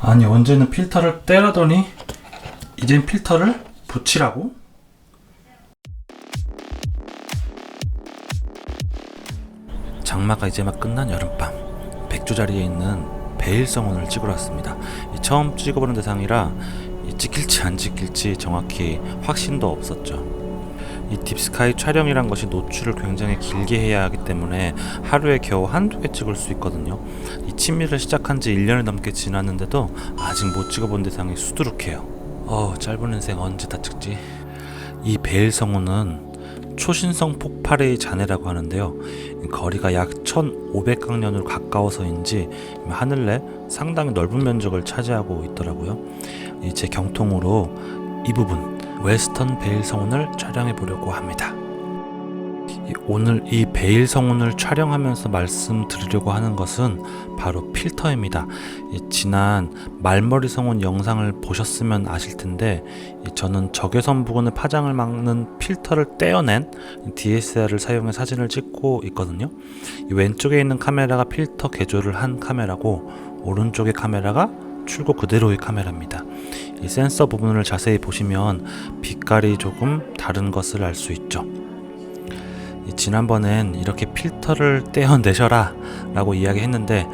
아니 언제는 필터를 떼라더니 이젠 필터를 붙이라고? 장마가 이제 막 끝난 여름밤, 백조자리에 있는 베일성운을 찍으러 왔습니다. 처음 찍어보는 대상이라 찍힐지 안 찍힐지 정확히 확신도 없었죠. 이 딥스카이 촬영이란 것이 노출을 굉장히 길게 해야 하기 때문에 하루에 겨우 한두 개 찍을 수 있거든요. 이 취미를 시작한 지 1년이 넘게 지났는데도 아직 못 찍어본 대상이 수두룩해요. 짧은 인생 언제 다 찍지? 이 베일성운은 초신성 폭발의 잔해라고 하는데요. 거리가 약 1500강년으로 가까워서인지 하늘 내 상당히 넓은 면적을 차지하고 있더라고요. 제 경통으로 이 부분 웨스턴 베일 성운을 촬영해 보려고 합니다. 오늘 이 베일 성운을 촬영하면서 말씀드리려고 하는 것은 바로 필터입니다. 지난 말머리 성운 영상을 보셨으면 아실 텐데 저는 적외선 부근의 파장을 막는 필터를 떼어낸 DSLR을 사용해 사진을 찍고 있거든요. 왼쪽에 있는 카메라가 필터 개조를 한 카메라고 오른쪽의 카메라가 출고 그대로의 카메라입니다. 이 센서 부분을 자세히 보시면 빛깔이 조금 다른 것을 알 수 있죠. 지난번엔 이렇게 필터를 떼어내셔라 라고 이야기했는데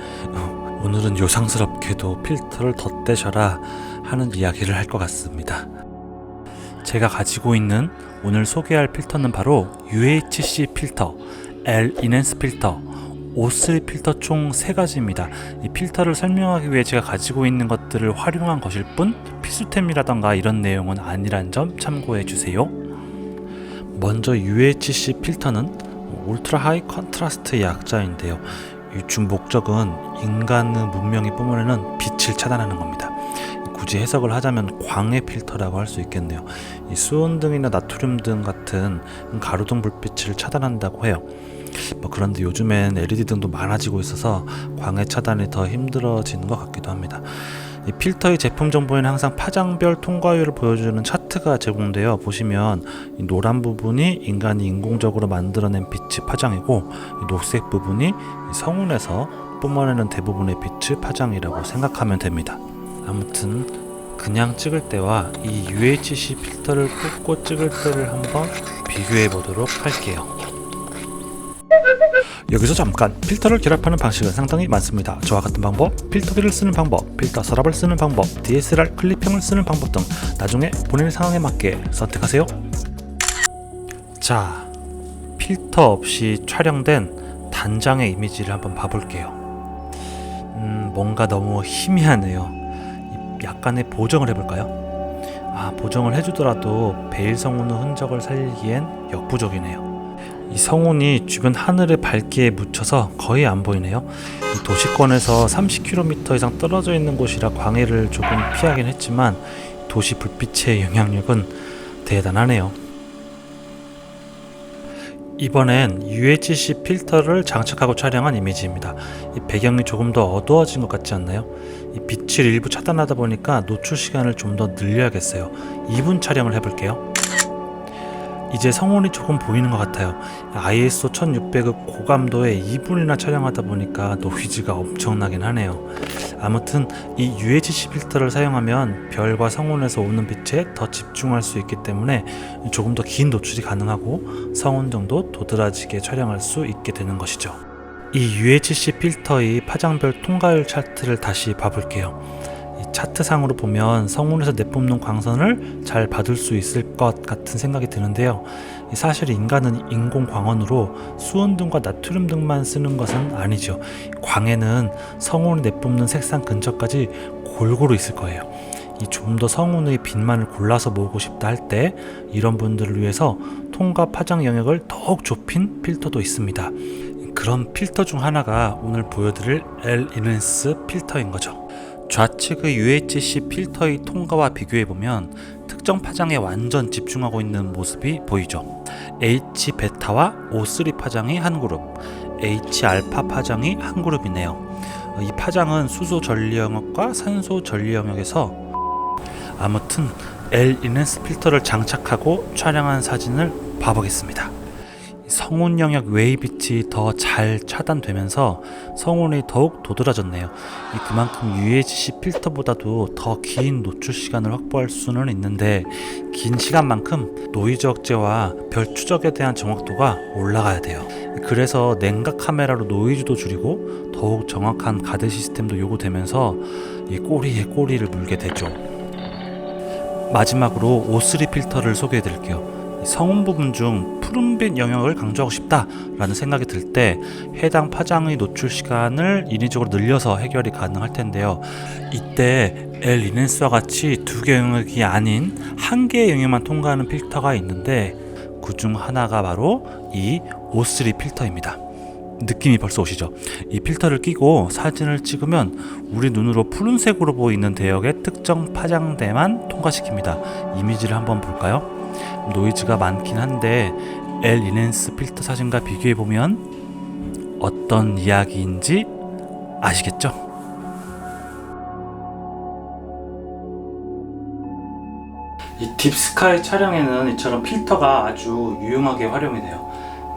오늘은 요상스럽게도 필터를 더 떼셔라 하는 이야기를 할 것 같습니다. 제가 가지고 있는 오늘 소개할 필터는 바로 UHC 필터, L-인핸스 필터, O3 필터 총 3가지입니다. 이 필터를 설명하기 위해 제가 가지고 있는 것들을 활용한 것일 뿐 필수템이라던가 이런 내용은 아니란 점 참고해 주세요. 먼저 UHC 필터는 울트라 하이 컨트라스트의 약자인데요. 이 주 목적은 인간의 문명이 뿜어내는 빛을 차단하는 겁니다. 굳이 해석을 하자면 광해 필터라고 할 수 있겠네요. 이 수온등이나 나트륨 등 같은 가로등 불빛을 차단한다고 해요. 그런데 요즘엔 LED 등도 많아지고 있어서 광해 차단이 더 힘들어지는 것 같기도 합니다. 이 필터의 제품 정보에는 항상 파장별 통과율을 보여주는 차트가 제공되어 보시면 이 노란 부분이 인간이 인공적으로 만들어낸 빛의 파장이고 이 녹색 부분이 이 성운에서 뿜어내는 대부분의 빛의 파장이라고 생각하면 됩니다. 아무튼 그냥 찍을 때와 이 UHC 필터를 꽂고 찍을 때를 한번 비교해 보도록 할게요. 여기서 잠깐 필터를 결합하는 방식은 상당히 많습니다. 저와 같은 방법, 필터기를 쓰는 방법, 필터 서랍을 쓰는 방법, DSLR 클립형을 쓰는 방법 등 나중에 본인의 상황에 맞게 선택하세요. 자, 필터 없이 촬영된 단장의 이미지를 한번 봐볼게요. 뭔가 너무 희미하네요. 약간의 보정을 해볼까요? 보정을 해주더라도 베일 성운의 흔적을 살리기엔 역부족이네요. 이 성운이 주변 하늘의 밝기에 묻혀서 거의 안 보이네요. 이 도시권에서 30km 이상 떨어져 있는 곳이라 광해를 조금 피하긴 했지만 도시 불빛의 영향력은 대단하네요. 이번엔 UHC 필터를 장착하고 촬영한 이미지입니다. 이 배경이 조금 더 어두워진 것 같지 않나요? 이 빛을 일부 차단하다 보니까 노출 시간을 좀 더 늘려야겠어요. 2분 촬영을 해볼게요. 이제 성운이 조금 보이는 것 같아요. ISO 1600의 고감도에 2분이나 촬영하다 보니까 노이즈가 엄청나긴 하네요. 아무튼 이 UHC 필터를 사용하면 별과 성운에서 오는 빛에 더 집중할 수 있기 때문에 조금 더 긴 노출이 가능하고 성운등도 도드라지게 촬영할 수 있게 되는 것이죠. 이 UHC 필터의 파장별 통과율 차트를 다시 봐볼게요. 차트상으로 보면 성운에서 내뿜는 광선을 잘 받을 수 있을 것 같은 생각이 드는데요. 사실 인간은 인공광원으로 수온등과 나트륨 등만 쓰는 것은 아니죠. 광해는 성운이 내뿜는 색상 근처까지 골고루 있을 거예요. 좀 더 성운의 빛만을 골라서 모으고 싶다 할 때 이런 분들을 위해서 통과 파장 영역을 더욱 좁힌 필터도 있습니다. 그런 필터 중 하나가 오늘 보여드릴 L-인핸스 필터인 거죠. 좌측의 UHC 필터의 통과와 비교해보면 특정 파장에 완전 집중하고 있는 모습이 보이죠. H베타와 O3 파장이 한 그룹, H알파 파장이 한 그룹이네요. 이 파장은 수소 전류 영역과 산소 전류 영역에서 아무튼 L-인핸스 필터를 장착하고 촬영한 사진을 봐보겠습니다. 성운 영역 외의 빛이 더 잘 차단되면서 성운이 더욱 도드라졌네요. 그만큼 UHC 필터보다도 더 긴 노출 시간을 확보할 수는 있는데 긴 시간만큼 노이즈 억제와 별 추적에 대한 정확도가 올라가야 돼요. 그래서 냉각 카메라로 노이즈도 줄이고 더욱 정확한 가드 시스템도 요구되면서 이 꼬리에 꼬리를 물게 되죠. 마지막으로 O3 필터를 소개해 드릴게요. 성운 부분 중 푸른빛 영역을 강조하고 싶다라는 생각이 들 때 해당 파장의 노출 시간을 인위적으로 늘려서 해결이 가능할 텐데요. 이때 L-이넨스와 같이 두 개 영역이 아닌 한 개의 영역만 통과하는 필터가 있는데 그 중 하나가 바로 이 O3 필터입니다. 느낌이 벌써 오시죠? 이 필터를 끼고 사진을 찍으면 우리 눈으로 푸른색으로 보이는 대역의 특정 파장대만 통과시킵니다. 이미지를 한번 볼까요? 노이즈가 많긴 한데 L-이넨스 필터 사진과 비교해보면 어떤 이야기인지 아시겠죠? 이 딥스카이 촬영에는 이처럼 필터가 아주 유용하게 활용이 돼요.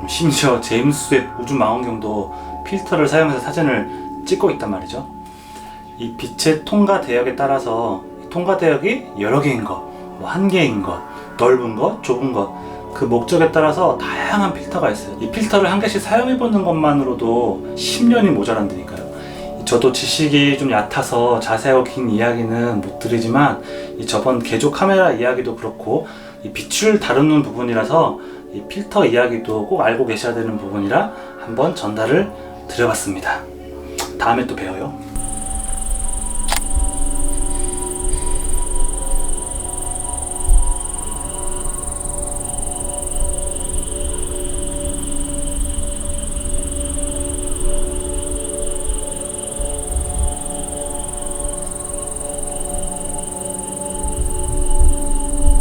심지어 제임스 웹 우주망원경도 필터를 사용해서 사진을 찍고 있단 말이죠. 이 빛의 통과 대역에 따라서 통과 대역이 여러 개인 것, 한 개인 것, 넓은 것, 좁은 것, 그 목적에 따라서 다양한 필터가 있어요. 이 필터를 한 개씩 사용해보는 것만으로도 10년이 모자란다니까요. 저도 지식이 좀 얕아서 자세하고 긴 이야기는 못 드리지만 저번 개조 카메라 이야기도 그렇고 이 빛을 다루는 부분이라서 이 필터 이야기도 꼭 알고 계셔야 되는 부분이라 한번 전달을 드려봤습니다. 다음에 또 봬요.